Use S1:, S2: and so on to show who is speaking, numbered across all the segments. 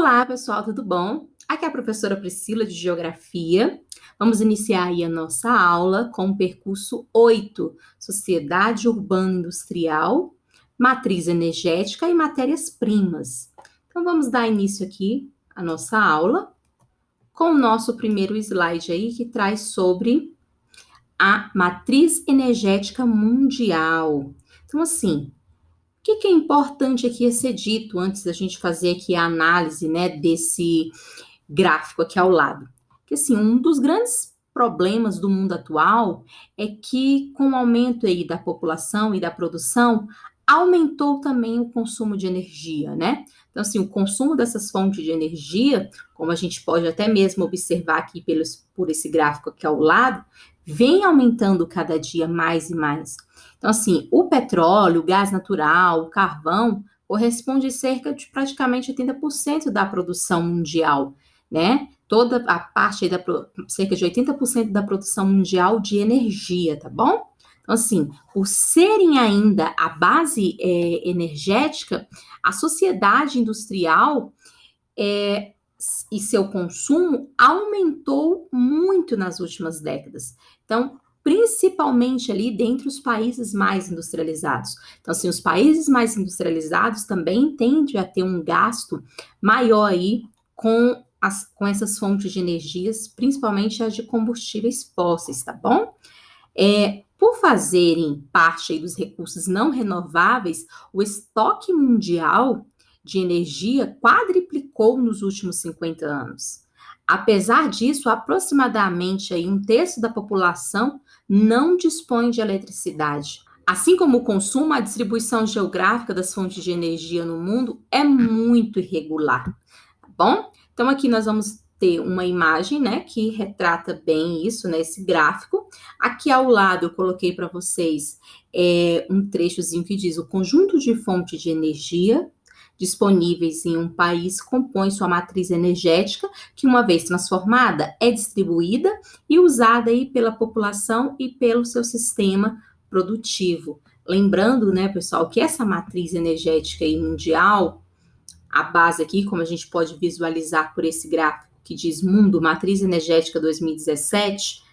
S1: Olá, pessoal, tudo bom? Aqui é a professora Priscila de Geografia. Vamos iniciar aí a nossa aula com o percurso 8, Sociedade Urbana Industrial, Matriz Energética e Matérias-Primas. Então, vamos dar início aqui à nossa aula com o nosso primeiro slide aí, que traz sobre a Matriz Energética Mundial. Então, assim, o que é importante aqui a ser dito antes da gente fazer aqui a análise, né, desse gráfico aqui ao lado? Que assim, um dos grandes problemas do mundo atual é que com o aumento aí da população e da produção, aumentou também o consumo de energia, né? Então, assim, o consumo dessas fontes de energia, como a gente pode até mesmo observar aqui por esse gráfico aqui ao lado, vem aumentando cada dia mais e mais. Então, assim, o petróleo, o gás natural, o carvão, corresponde a cerca de praticamente 80% da produção mundial, né? Toda a parte aí cerca de 80% da produção mundial de energia, tá bom? Então, assim, por serem ainda a base energética, a sociedade industrial e seu consumo aumentou muito nas últimas décadas. Então, principalmente ali dentre os países mais industrializados. Então, assim, os países mais industrializados também tendem a ter um gasto maior aí com essas fontes de energias, principalmente as de combustíveis fósseis, tá bom? Por fazerem parte aí dos recursos não renováveis, o estoque mundial de energia quadriplicou nos últimos 50 anos. Apesar disso, aproximadamente aí um terço da população não dispõe de eletricidade. Assim como o consumo, a distribuição geográfica das fontes de energia no mundo é muito irregular, tá bom? Então, aqui nós vamos ter uma imagem, né, que retrata bem isso, né, esse gráfico. Aqui ao lado eu coloquei para vocês um trechozinho que diz: o conjunto de fontes de energia disponíveis em um país compõe sua matriz energética, que uma vez transformada é distribuída e usada aí pela população e pelo seu sistema produtivo. Lembrando, né, pessoal, que essa matriz energética aí mundial, a base aqui, como a gente pode visualizar por esse gráfico que diz Mundo Matriz Energética 2017,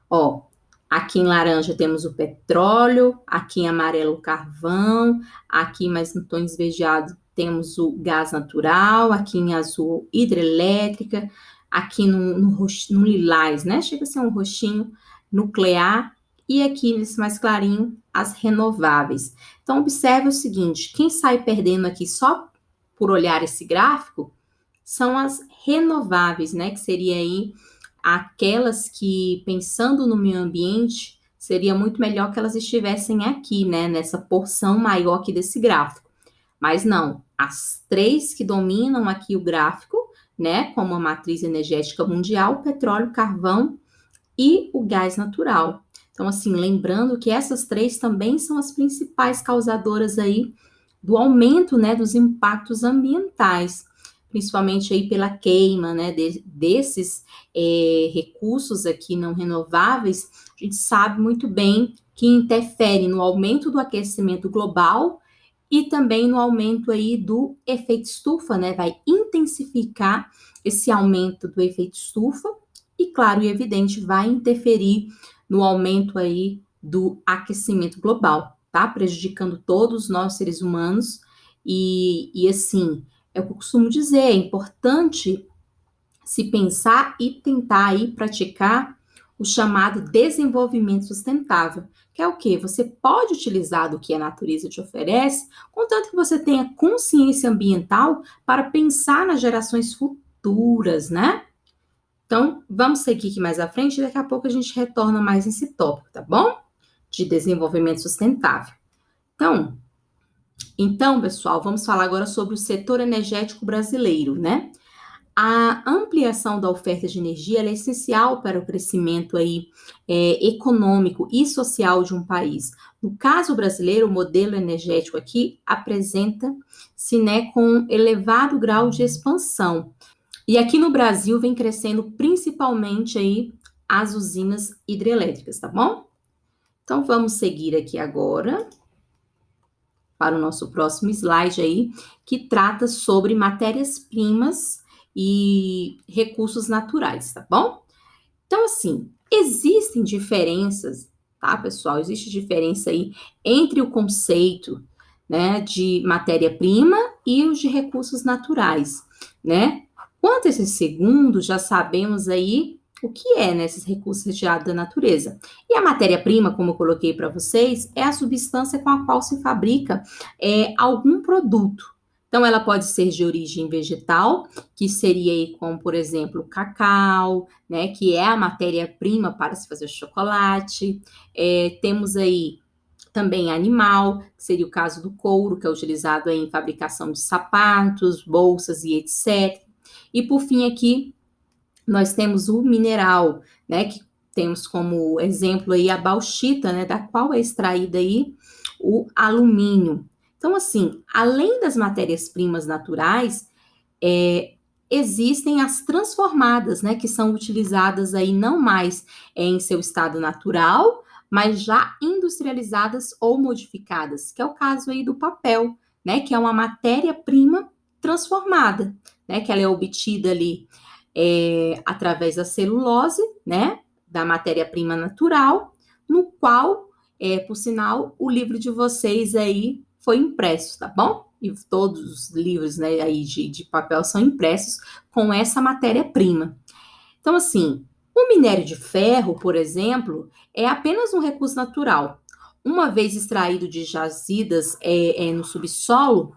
S1: ó, aqui em laranja temos o petróleo, aqui em amarelo o carvão, aqui mais em tom esverdeado temos o gás natural, aqui em azul hidrelétrica, aqui no lilás, né? Chega a ser um roxinho nuclear, e aqui nesse mais clarinho as renováveis. Então observe o seguinte: quem sai perdendo aqui só por olhar esse gráfico são as renováveis, né? Que seria aí aquelas que, pensando no meio ambiente, seria muito melhor que elas estivessem aqui, né? Nessa porção maior aqui desse gráfico. Mas não, as três que dominam aqui o gráfico, né? Como a matriz energética mundial, petróleo, carvão e o gás natural. Então, assim, lembrando que essas três também são as principais causadoras aí do aumento, né, dos impactos ambientais, principalmente aí pela queima, né, desses recursos aqui não renováveis. A gente sabe muito bem que interfere no aumento do aquecimento global e também no aumento aí do efeito estufa, né, vai intensificar esse aumento do efeito estufa e, claro e evidente, vai interferir no aumento aí do aquecimento global, tá? Prejudicando todos nós seres humanos e assim, é o que eu costumo dizer, é importante se pensar e tentar aí praticar o chamado desenvolvimento sustentável, que é o quê? Você pode utilizar do que a natureza te oferece, contanto que você tenha consciência ambiental para pensar nas gerações futuras, né? Então, vamos seguir aqui mais à frente e daqui a pouco a gente retorna mais nesse tópico, tá bom? De desenvolvimento sustentável. Então, pessoal, vamos falar agora sobre o setor energético brasileiro, né? A ampliação da oferta de energia é essencial para o crescimento aí, econômico e social de um país. No caso brasileiro, o modelo energético aqui apresenta-se, né, com um elevado grau de expansão. E aqui no Brasil vem crescendo principalmente aí as usinas hidrelétricas, tá bom? Então vamos seguir aqui agora para o nosso próximo slide aí, que trata sobre matérias-primas e recursos naturais, tá bom? Então, assim, existem diferenças, tá, pessoal? Existe diferença aí entre o conceito, né, de matéria-prima e os de recursos naturais, né? Quanto a esse segundo, já sabemos aí o que é, né, esses recursos retirados da natureza. E a matéria-prima, como eu coloquei para vocês, é a substância com a qual se fabrica algum produto. Então, ela pode ser de origem vegetal, que seria aí como, por exemplo, o cacau, né, que é a matéria-prima para se fazer chocolate. Temos aí também animal, que seria o caso do couro, que é utilizado aí em fabricação de sapatos, bolsas e etc. E por fim aqui, nós temos o mineral, né, que temos como exemplo aí a bauxita, né, da qual é extraída aí o alumínio. Então, assim, além das matérias-primas naturais, existem as transformadas, né, que são utilizadas aí não mais em seu estado natural, mas já industrializadas ou modificadas, que é o caso aí do papel, né, que é uma matéria-prima transformada, né, que ela é obtida ali através da celulose, né, da matéria-prima natural, no qual, por sinal, o livro de vocês aí foi impresso, tá bom? E todos os livros, né, aí de papel são impressos com essa matéria-prima. Então, assim, o minério de ferro, por exemplo, é apenas um recurso natural. Uma vez extraído de jazidas no subsolo,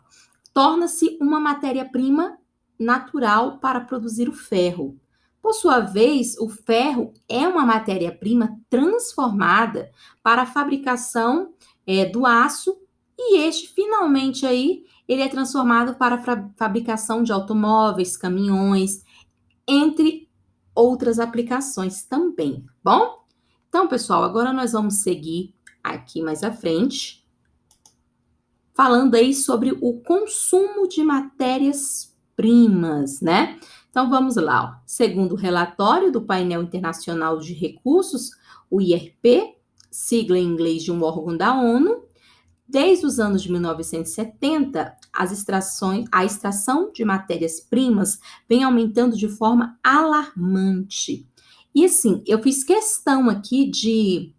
S1: torna-se uma matéria-prima natural para produzir o ferro. Por sua vez, o ferro é uma matéria-prima transformada para a fabricação do aço e este, finalmente, aí, ele é transformado para a fabricação de automóveis, caminhões, entre outras aplicações também, bom? Então, pessoal, agora nós vamos seguir aqui mais à frente, falando aí sobre o consumo de matérias-primas, né? Então vamos lá, ó. Segundo o relatório do Painel Internacional de Recursos, o IRP, sigla em inglês de um órgão da ONU, desde os anos de 1970, a extração de matérias-primas vem aumentando de forma alarmante. E assim, eu fiz questão aqui de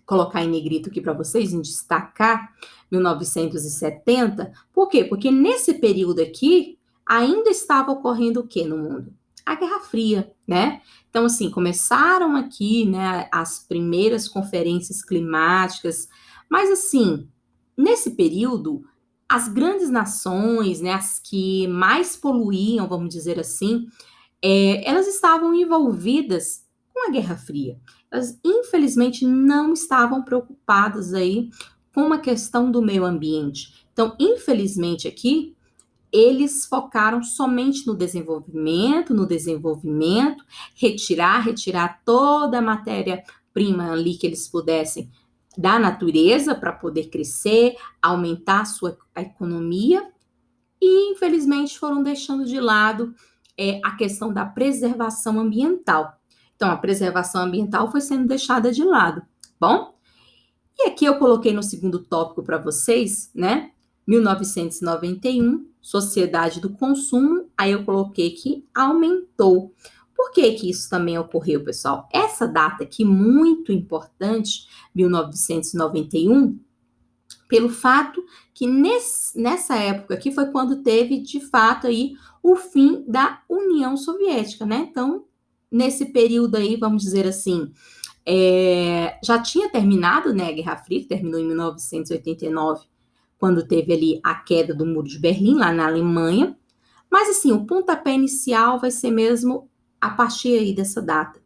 S1: colocar em negrito aqui para vocês, em destacar 1970. Por quê? Porque nesse período aqui ainda estava ocorrendo o que no mundo? A Guerra Fria, né? Então, assim, começaram aqui, né, as primeiras conferências climáticas, mas assim, nesse período, as grandes nações, né, as que mais poluíam, vamos dizer assim, elas estavam envolvidas com a Guerra Fria. Elas, infelizmente, não estavam preocupadas aí com uma questão do meio ambiente. Então, infelizmente, aqui, eles focaram somente no desenvolvimento, retirar toda a matéria-prima ali que eles pudessem da natureza para poder crescer, aumentar a economia, e infelizmente foram deixando de lado a questão da preservação ambiental. Então, a preservação ambiental foi sendo deixada de lado, bom? E aqui eu coloquei no segundo tópico para vocês, né? 1991, Sociedade do Consumo, aí eu coloquei que aumentou. Por que que isso também ocorreu, pessoal? Essa data aqui, muito importante, 1991, pelo fato que nessa época aqui foi quando teve, de fato, aí o fim da União Soviética, né? Então, nesse período aí, vamos dizer assim, já tinha terminado, né, a Guerra Fria, que terminou em 1989, quando teve ali a queda do Muro de Berlim, lá na Alemanha. Mas, assim, o pontapé inicial vai ser mesmo a partir aí dessa data,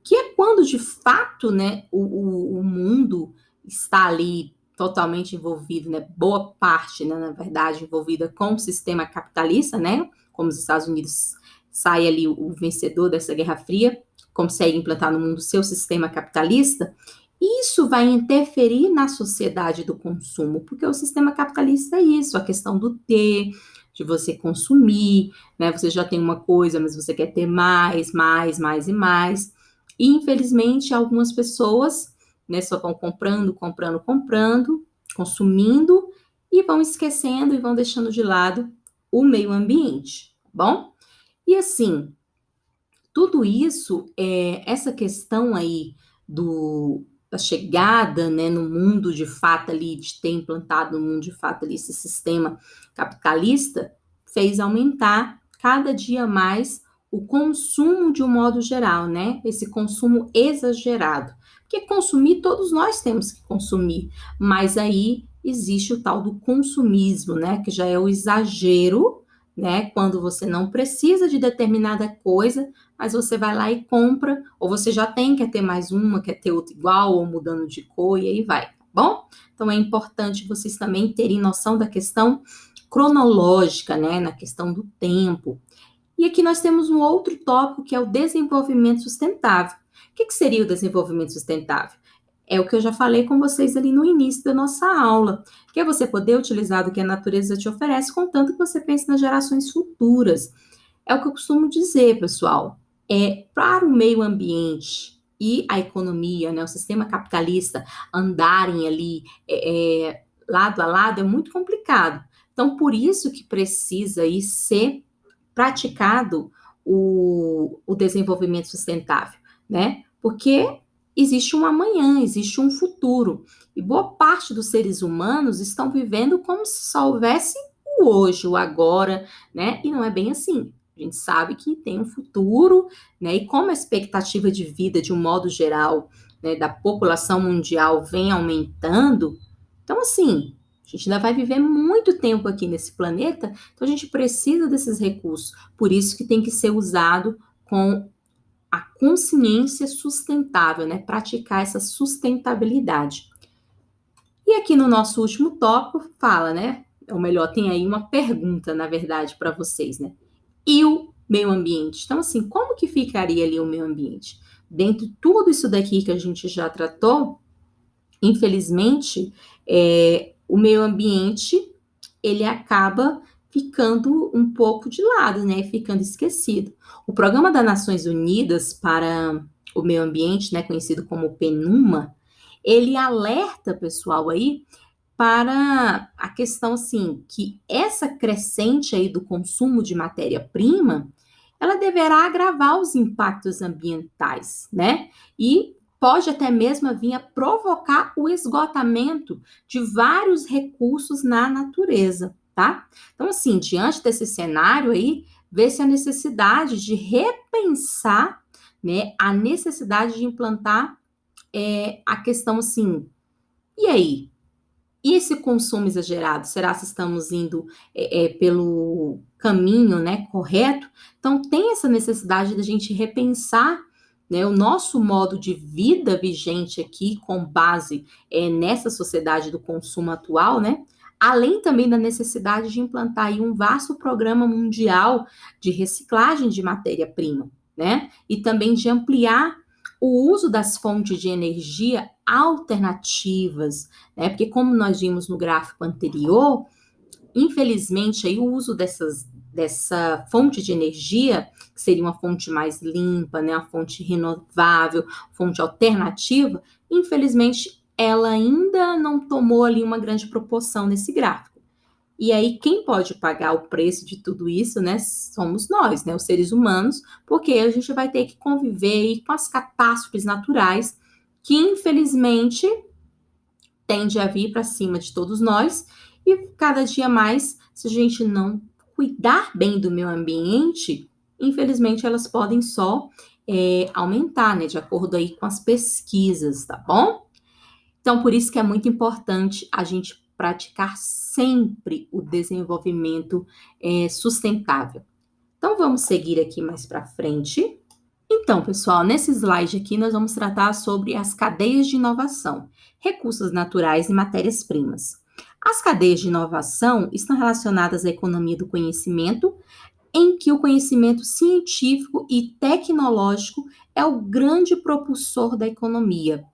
S1: que é quando, de fato, né, o mundo está ali totalmente envolvido, né, boa parte, né, na verdade, envolvida com o sistema capitalista, né, como os Estados Unidos sai ali o vencedor dessa Guerra Fria, consegue implantar no mundo o seu sistema capitalista, isso vai interferir na sociedade do consumo, porque o sistema capitalista é isso, a questão do ter, de você consumir, né, você já tem uma coisa, mas você quer ter mais, mais, mais e mais, e infelizmente algumas pessoas, né, só vão comprando, consumindo, e vão esquecendo e vão deixando de lado o meio ambiente, tá bom? E assim, tudo isso, essa questão aí da chegada, né, no mundo de fato ali, de ter implantado no mundo de fato ali esse sistema capitalista, fez aumentar cada dia mais o consumo de um modo geral, né? Esse consumo exagerado. Porque consumir, todos nós temos que consumir, mas aí existe o tal do consumismo, né? Que já é o exagero, né? Quando você não precisa de determinada coisa, mas você vai lá e compra, ou você já tem, quer ter mais uma, quer ter outra igual, ou mudando de cor, e aí vai, tá bom? Então é importante vocês também terem noção da questão cronológica, né? Na questão do tempo. E aqui nós temos um outro tópico que é o desenvolvimento sustentável. O que seria o desenvolvimento sustentável? É o que eu já falei com vocês ali no início da nossa aula, que é você poder utilizar do que a natureza te oferece, contanto que você pense nas gerações futuras. É o que eu costumo dizer, pessoal. Para o meio ambiente e a economia, né, o sistema capitalista andarem ali lado a lado é muito complicado. Então, por isso que precisa aí ser praticado o desenvolvimento sustentável, né? Porque existe um amanhã, existe um futuro. E boa parte dos seres humanos estão vivendo como se só houvesse o hoje, o agora, né? E não é bem assim. A gente sabe que tem um futuro, né? E como a expectativa de vida, de um modo geral, né, da população mundial vem aumentando, então, assim, a gente ainda vai viver muito tempo aqui nesse planeta, então a gente precisa desses recursos. Por isso que tem que ser usado com a consciência sustentável, né? Praticar essa sustentabilidade. E aqui no nosso último tópico fala, né? Ou melhor, tem aí uma pergunta, na verdade, para vocês, né? E o meio ambiente? Então, assim, como que ficaria ali o meio ambiente? Dentro de tudo isso daqui que a gente já tratou, infelizmente, o meio ambiente ele acaba ficando um pouco de lado, né? Ficando esquecido. O Programa das Nações Unidas para o Meio Ambiente, né, conhecido como PNUMA, ele alerta, pessoal, aí para a questão, assim, que essa crescente aí do consumo de matéria-prima, ela deverá agravar os impactos ambientais, né? E pode até mesmo vir a provocar o esgotamento de vários recursos na natureza, tá? Então, assim, diante desse cenário aí, vê-se a necessidade de repensar, né, a necessidade de implantar a questão, assim, e aí? E esse consumo exagerado, será se estamos indo pelo caminho, né, correto? Então, tem essa necessidade da gente repensar, né, o nosso modo de vida vigente aqui, com base nessa sociedade do consumo atual, né? Além também da necessidade de implantar aí um vasto programa mundial de reciclagem de matéria-prima, né? E também de ampliar o uso das fontes de energia alternativas, né? Porque como nós vimos no gráfico anterior, infelizmente aí o uso dessa fonte de energia, que seria uma fonte mais limpa, né, uma fonte renovável, fonte alternativa, infelizmente ela ainda não tomou ali uma grande proporção nesse gráfico. E aí, quem pode pagar o preço de tudo isso, né, somos nós, né, os seres humanos, porque a gente vai ter que conviver aí com as catástrofes naturais que, infelizmente, tende a vir para cima de todos nós, e cada dia mais, se a gente não cuidar bem do meio ambiente, infelizmente elas podem só aumentar, né, de acordo aí com as pesquisas, tá bom? Então, por isso que é muito importante a gente praticar sempre o desenvolvimento sustentável. Então, vamos seguir aqui mais para frente. Então, pessoal, nesse slide aqui nós vamos tratar sobre as cadeias de inovação, recursos naturais e matérias-primas. As cadeias de inovação estão relacionadas à economia do conhecimento, em que o conhecimento científico e tecnológico é o grande propulsor da economia.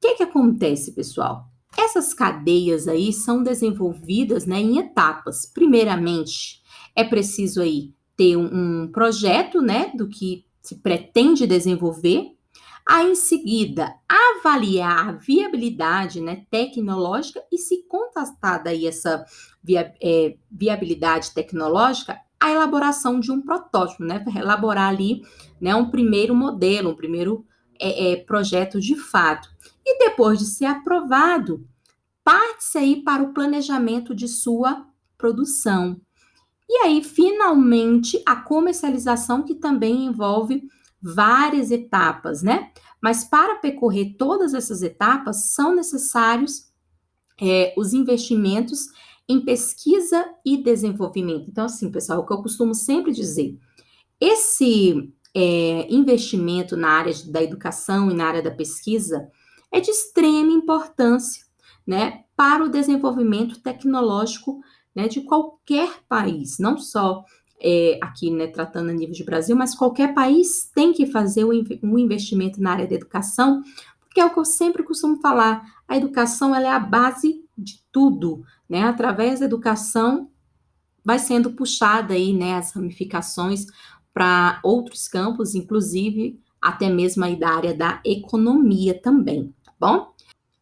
S1: O que acontece, pessoal? Essas cadeias aí são desenvolvidas, né, em etapas. Primeiramente, é preciso aí ter um projeto, né, do que se pretende desenvolver. Aí, em seguida, avaliar a viabilidade, né, tecnológica, e se constatada aí essa viabilidade tecnológica, a elaboração de um protótipo, né? Para elaborar ali, né, um primeiro modelo, um primeiro projeto de fato. E depois de ser aprovado, parte-se aí para o planejamento de sua produção. E aí, finalmente, a comercialização, que também envolve várias etapas, né? Mas para percorrer todas essas etapas, são necessários os investimentos em pesquisa e desenvolvimento. Então, assim, pessoal, o que eu costumo sempre dizer, esse investimento na área da educação e na área da pesquisa é de extrema importância, né, para o desenvolvimento tecnológico, né, de qualquer país, não só aqui, né, tratando a nível de Brasil, mas qualquer país tem que fazer um investimento na área da educação, porque é o que eu sempre costumo falar, a educação ela é a base de tudo, né, através da educação vai sendo puxada aí, né, as ramificações para outros campos, inclusive até mesmo aí da área da economia também, tá bom?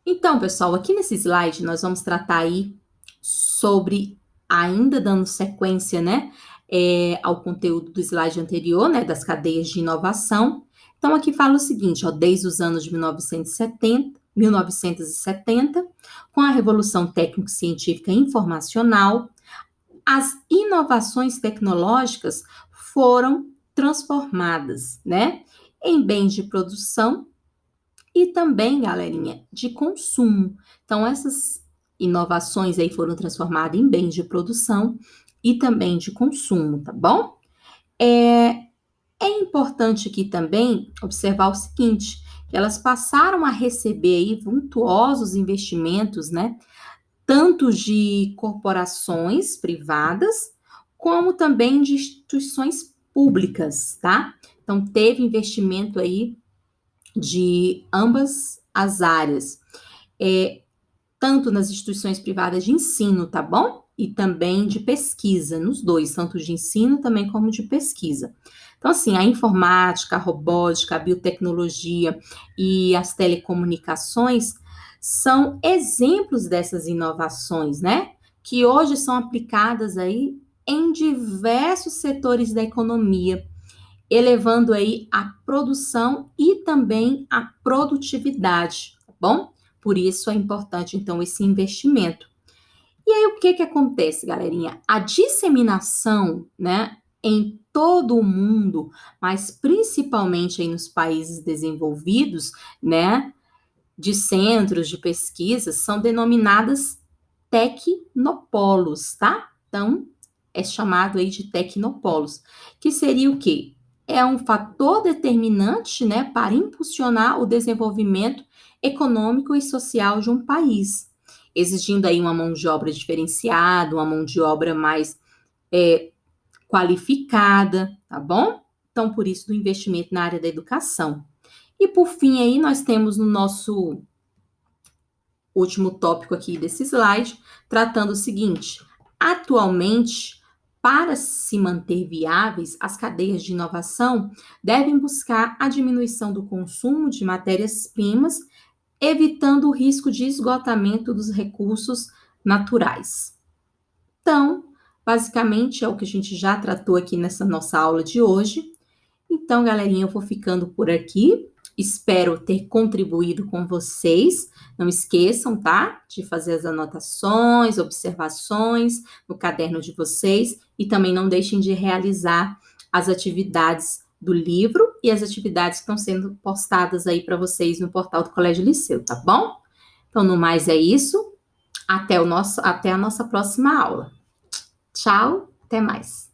S1: Então, pessoal, aqui nesse slide nós vamos tratar aí sobre, ainda dando sequência, né, ao conteúdo do slide anterior, né, das cadeias de inovação. Então, aqui fala o seguinte, ó, desde os anos de 1970, com a Revolução Técnico-Científica Informacional, as inovações tecnológicas foram transformadas, né, em bens de produção e também, galerinha, de consumo. Então, essas inovações aí foram transformadas em bens de produção e também de consumo, tá bom? É importante aqui também observar o seguinte, que elas passaram a receber aí vultuosos investimentos, né, tanto de corporações privadas, como também de instituições públicas, tá? Então, teve investimento aí de ambas as áreas, tanto nas instituições privadas de ensino, tá bom? E também de pesquisa, nos dois, tanto de ensino também como de pesquisa. Então, assim, a informática, a robótica, a biotecnologia e as telecomunicações são exemplos dessas inovações, né? Que hoje são aplicadas aí em diversos setores da economia, elevando aí a produção e também a produtividade, tá bom? Por isso é importante, então, esse investimento. E aí, o que que acontece, galerinha? A disseminação, né, em todo o mundo, mas principalmente aí nos países desenvolvidos, né, de centros de pesquisa, são denominadas tecnopolos, tá? Então, é chamado aí de tecnopolos, que seria o quê? É um fator determinante, né, para impulsionar o desenvolvimento econômico e social de um país, exigindo aí uma mão de obra diferenciada, uma mão de obra mais qualificada, tá bom? Então, por isso, do investimento na área da educação. E por fim, aí, nós temos no nosso último tópico aqui desse slide, tratando o seguinte: atualmente, para se manter viáveis, as cadeias de inovação devem buscar a diminuição do consumo de matérias-primas, evitando o risco de esgotamento dos recursos naturais. Então, basicamente é o que a gente já tratou aqui nessa nossa aula de hoje. Então, galerinha, eu vou ficando por aqui. Espero ter contribuído com vocês. Não esqueçam, tá? De fazer as anotações, observações no caderno de vocês e também não deixem de realizar as atividades do livro e as atividades que estão sendo postadas aí para vocês no portal do Colégio Liceu, tá bom? Então, no mais é isso. Até a nossa próxima aula. Tchau, até mais.